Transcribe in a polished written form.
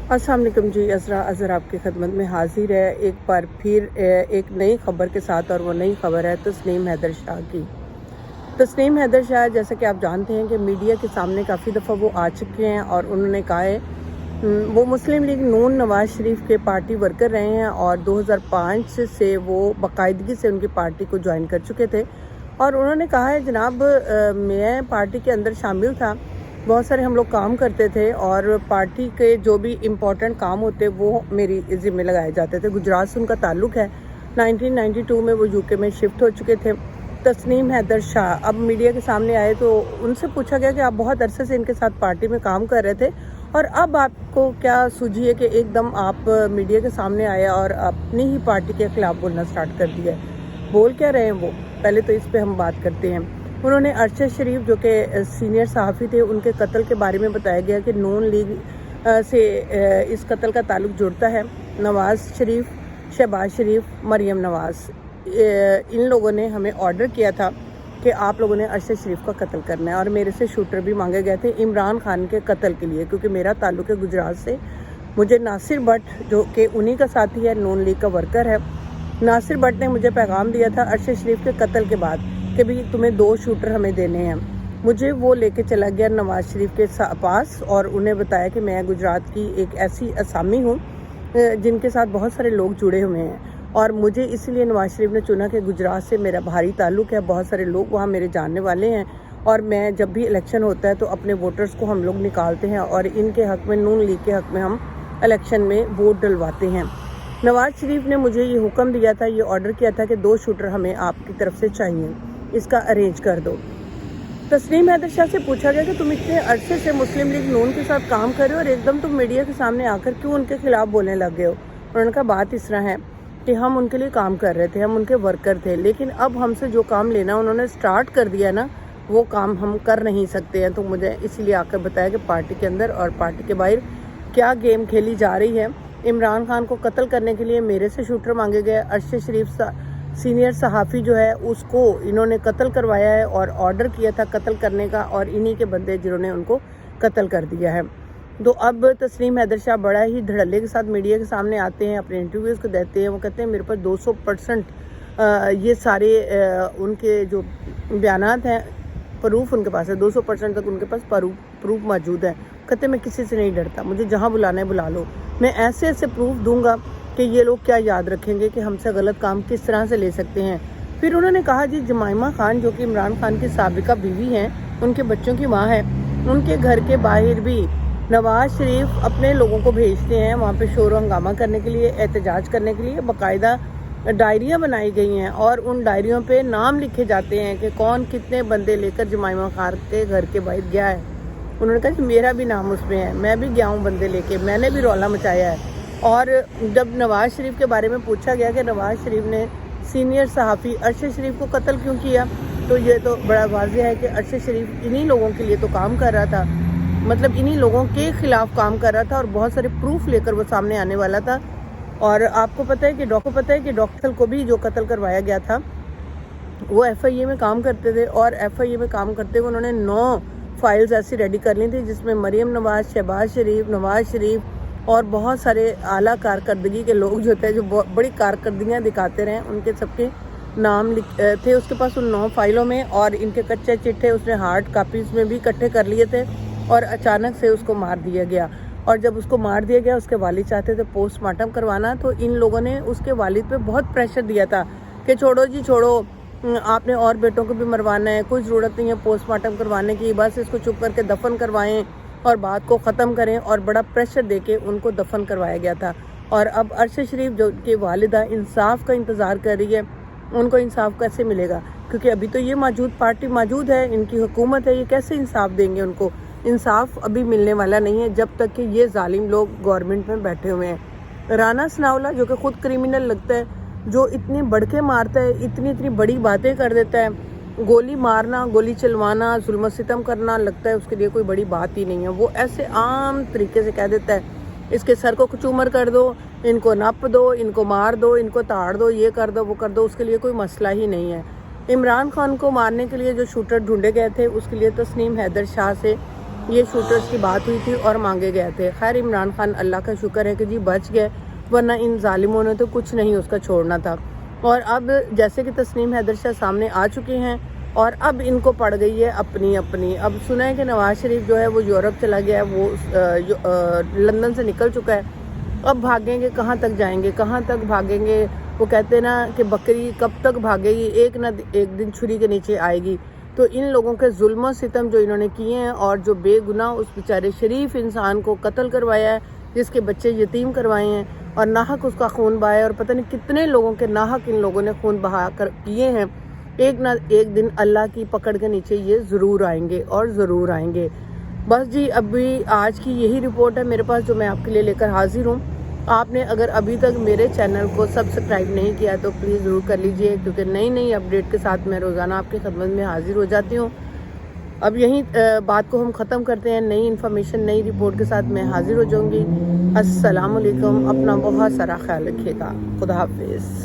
अस्सलाम वालेकुम जी। अज़रा अज़हर आपकी खिदमत में हाजिर है एक बार फिर एक नई खबर के साथ, और वो नई खबर है तस्नीम हैदर शाह की। तस्नीम हैदर शाह, जैसा कि आप जानते हैं कि मीडिया के सामने काफ़ी दफ़ा वो आ चुके हैं और उन्होंने कहा है वो मुस्लिम लीग नून नवाज़ शरीफ के पार्टी वर्कर रहे हैं और 2005 से वो बाकायदगी से उनकी पार्टी को ज्वाइन कर चुके थे। और उन्होंने कहा है जनाब, मैं पार्टी के अंदर शामिल था, बहुत सारे हम लोग काम करते थे और पार्टी के जो भी इम्पोर्टेंट काम होते वो मेरी ज़िम्मे लगाए जाते थे। गुजरात से उनका ताल्लुक़ है। 1992 में वो यूके में शिफ्ट हो चुके थे। तस्नीम हैदर शाह अब मीडिया के सामने आए तो उनसे पूछा गया कि आप बहुत अरसे से इनके साथ पार्टी में काम कर रहे थे और अब आपको क्या सूझी है कि एकदम आप मीडिया के सामने आए और अपनी ही पार्टी के खिलाफ बोलना स्टार्ट कर दिया है। बोल क्या रहे हैं वो, पहले तो इस पर हम बात करते हैं। उन्होंने अरशद शरीफ जो कि सीनियर सहाफ़ी थे, उनके कत्ल के बारे में बताया गया कि नून लीग से इस कत्ल का ताल्लुक़ जुड़ता है। नवाज़ शरीफ, शहबाज शरीफ, मरियम नवाज़, इन लोगों ने हमें ऑर्डर किया था कि आप लोगों ने अरशद शरीफ का कत्ल करना है और मेरे से शूटर भी मांगे गए थे इमरान खान के कत्ल के लिए, क्योंकि मेरा ताल्लुक़ है गुजरात से। मुझे नासिर भट्ट जो कि उन्हीं का साथी है, नून लीग का वर्कर है, नासिर भट्ट ने मुझे पैगाम दिया था अरशद शरीफ के कत्ल के बाद कि भाई तुम्हें 2 शूटर हमें देने हैं। मुझे वो लेके चला गया नवाज़ शरीफ के पास और उन्हें बताया कि मैं गुजरात की एक ऐसी असामी हूँ जिनके साथ बहुत सारे लोग जुड़े हुए हैं और मुझे इसलिए नवाज़ शरीफ ने चुना कि गुजरात से मेरा भारी ताल्लुक़ है, बहुत सारे लोग वहाँ मेरे जानने वाले हैं और मैं जब भी इलेक्शन होता है तो अपने वोटर्स को हम लोग निकालते हैं और इनके हक़ में, नून लीग के हक़ में हम इलेक्शन में वोट डलवाते हैं। नवाज़ शरीफ ने मुझे ये हुक्म दिया था, ये ऑर्डर किया था कि 2 शूटर हमें आपकी तरफ से चाहिए, इसका अरेंज कर दो। तस्नीम हैदर शाह से पूछा गया कि तुम इतने अरसे से मुस्लिम लीग नून के साथ काम कर रहे हो और एकदम तुम मीडिया के सामने आकर क्यों उनके खिलाफ बोलने लग गए हो। उन्होंने कहा बात इस तरह है कि हम उनके लिए काम कर रहे थे, हम उनके वर्कर थे, लेकिन अब हमसे जो काम लेना उन्होंने स्टार्ट कर दिया ना, वो काम हम कर नहीं सकते हैं। तो मुझे इसीलिए आकर बताया कि पार्टी के अंदर और पार्टी के बाहर क्या गेम खेली जा रही है। इमरान खान को कत्ल करने के लिए मेरे से शूटर मांगे गए। अरशद शरीफ सीनियर सहाफ़ी जो है उसको इन्होंने कत्ल करवाया है और ऑर्डर किया था कत्ल करने का और इन्हीं के बंदे जिन्होंने उनको कत्ल कर दिया है। तो अब तस्नीम हैदर शाह बड़ा ही धड़ल्ले के साथ मीडिया के सामने आते हैं, अपने इंटरव्यूज़ को देते हैं। वो कहते हैं मेरे पास 200% ये सारे उनके जो बयानात हैं, प्रूफ उनके पास है, 200% तक उनके पास प्रूफ मौजूद है। कहते मैं किसी से नहीं डरता, मुझे जहाँ बुलाना है बुला लो, मैं ऐसे ऐसे प्रूफ दूंगा कि ये लोग क्या याद रखेंगे कि हमसे गलत काम किस तरह से ले सकते हैं। फिर उन्होंने कहा जी जमाइमा खान जो कि इमरान खान की साबिका बीवी हैं, उनके बच्चों की माँ है, उनके घर के बाहर भी नवाज़ शरीफ अपने लोगों को भेजते हैं वहाँ पे शोर हंगामा करने के लिए, एहतजाज करने के लिए। बाकायदा डायरियाँ बनाई गई हैं और उन डायरियों पे नाम लिखे जाते हैं कि कौन कितने बंदे लेकर जमाइमा खान के घर के बाहर गया है। उन्होंने कहा कि मेरा भी नाम उसमें है, मैं भी गया हूँ बंदे लेके, मैंने भी रौला मचाया है। और जब नवाज़ शरीफ के बारे में पूछा गया कि नवाज़ शरीफ ने सीनियर सहाफ़ी अरशद शरीफ को कत्ल क्यों किया, तो ये तो बड़ा वाज़ेह है कि अरशद शरीफ इन्हीं लोगों के लिए तो काम कर रहा था, मतलब इन्हीं लोगों के ख़िलाफ़ काम कर रहा था और बहुत सारे प्रूफ लेकर वो सामने आने वाला था। और आपको पता है कि डॉक्टर को भी जो कत्ल करवाया गया था वो FIA में काम करते थे और FIA में काम करते हुए उन्होंने 9 फाइल्स ऐसी रेडी कर ली थी जिसमें मरियम नवाज़, शहबाज शरीफ, नवाज़ शरीफ और बहुत सारे आला कारकर्दगी के लोग जो थे, जो बड़ी कारकर्दगियाँ दिखाते रहे, उनके सबके नाम थे उसके पास उन 9 फाइलों में। और इनके कच्चे चिट्ठे उसने हार्ड कापीज़ में भी इकट्ठे कर लिए थे और अचानक से उसको मार दिया गया। और जब उसको मार दिया गया, उसके वालिद चाहते थे पोस्टमार्टम करवाना, तो इन लोगों ने उसके वालिद पे बहुत प्रेशर दिया था कि छोड़ो जी छोड़ो, आपने और बेटों को भी मरवाना है, कोई ज़रूरत नहीं है पोस्टमार्टम करवाने की, बस इसको चुप करके दफन करवाएं और बात को ख़त्म करें। और बड़ा प्रेशर देके उनको दफन करवाया गया था। और अब अरशद शरीफ जो कि वालिदा इंसाफ का इंतज़ार कर रही है, उनको इंसाफ कैसे मिलेगा, क्योंकि अभी तो ये मौजूद पार्टी मौजूद है, इनकी हुकूमत है, ये कैसे इंसाफ देंगे उनको। इंसाफ अभी मिलने वाला नहीं है जब तक कि ये जालिम लोग गवर्नमेंट में बैठे हुए हैं। राना सनाउल्लाह जो कि ख़ुद क्रिमिनल लगता है, जो इतने बढ़के मारता है, इतनी बड़ी बातें कर देता है, गोली मारना, गोली चलवाना, जुल्म सितम करना, लगता है उसके लिए कोई बड़ी बात ही नहीं है। वो ऐसे आम तरीके से कह देता है इसके सर को कचूमर कर दो, इनको नप दो, इनको मार दो, इनको ताड़ दो, ये कर दो, वो कर दो, उसके लिए कोई मसला ही नहीं है। इमरान खान को मारने के लिए जो शूटर ढूंढे गए थे, उसके लिए तस्नीम हैदर शाह से یہ شوٹرز کی بات ہوئی تھی اور مانگے گئے تھے. خیر عمران خان اللہ کا شکر ہے کہ جی بچ گئے، ورنہ ان ظالموں نے تو کچھ نہیں اس کا چھوڑنا تھا. اور اب جیسے کہ تسنیم حیدر شاہ سامنے آ چکے ہیں اور اب ان کو پڑ گئی ہے اپنی. اب سنا ہے کہ نواز شریف جو ہے وہ یورپ چلا گیا ہے، وہ لندن سے نکل چکا ہے. اب بھاگیں گے کہاں تک جائیں گے، کہاں تک بھاگیں گے؟ وہ کہتے ہیں نا کہ بکری کب تک بھاگے گی، ایک نہ ایک دن چھری کے نیچے آئے گی. تو ان لوگوں کے ظلم و ستم جو انہوں نے کیے ہیں اور جو بے گناہ اس بیچارے شریف انسان کو قتل کروایا ہے، جس کے بچے یتیم کروائے ہیں اور ناحق اس کا خون بہایا، اور پتہ نہیں کتنے لوگوں کے ناحق ان لوگوں نے خون بہا کر کیے ہیں، ایک نہ ایک دن اللہ کی پکڑ کے نیچے یہ ضرور آئیں گے اور ضرور آئیں گے. بس جی ابھی آج کی یہی رپورٹ ہے میرے پاس جو میں آپ کے لیے لے کر حاضر ہوں. آپ نے اگر ابھی تک میرے چینل کو سبسکرائب نہیں کیا تو پلیز ضرور کر لیجئے، کیونکہ نئی اپڈیٹ کے ساتھ میں روزانہ آپ کی خدمت میں حاضر ہو جاتی ہوں. اب یہی بات کو ہم ختم کرتے ہیں، نئی انفارمیشن نئی رپورٹ کے ساتھ میں حاضر ہو جاؤں گی. السلام علیکم، اپنا بہت سارا خیال رکھیے گا. خدا حافظ.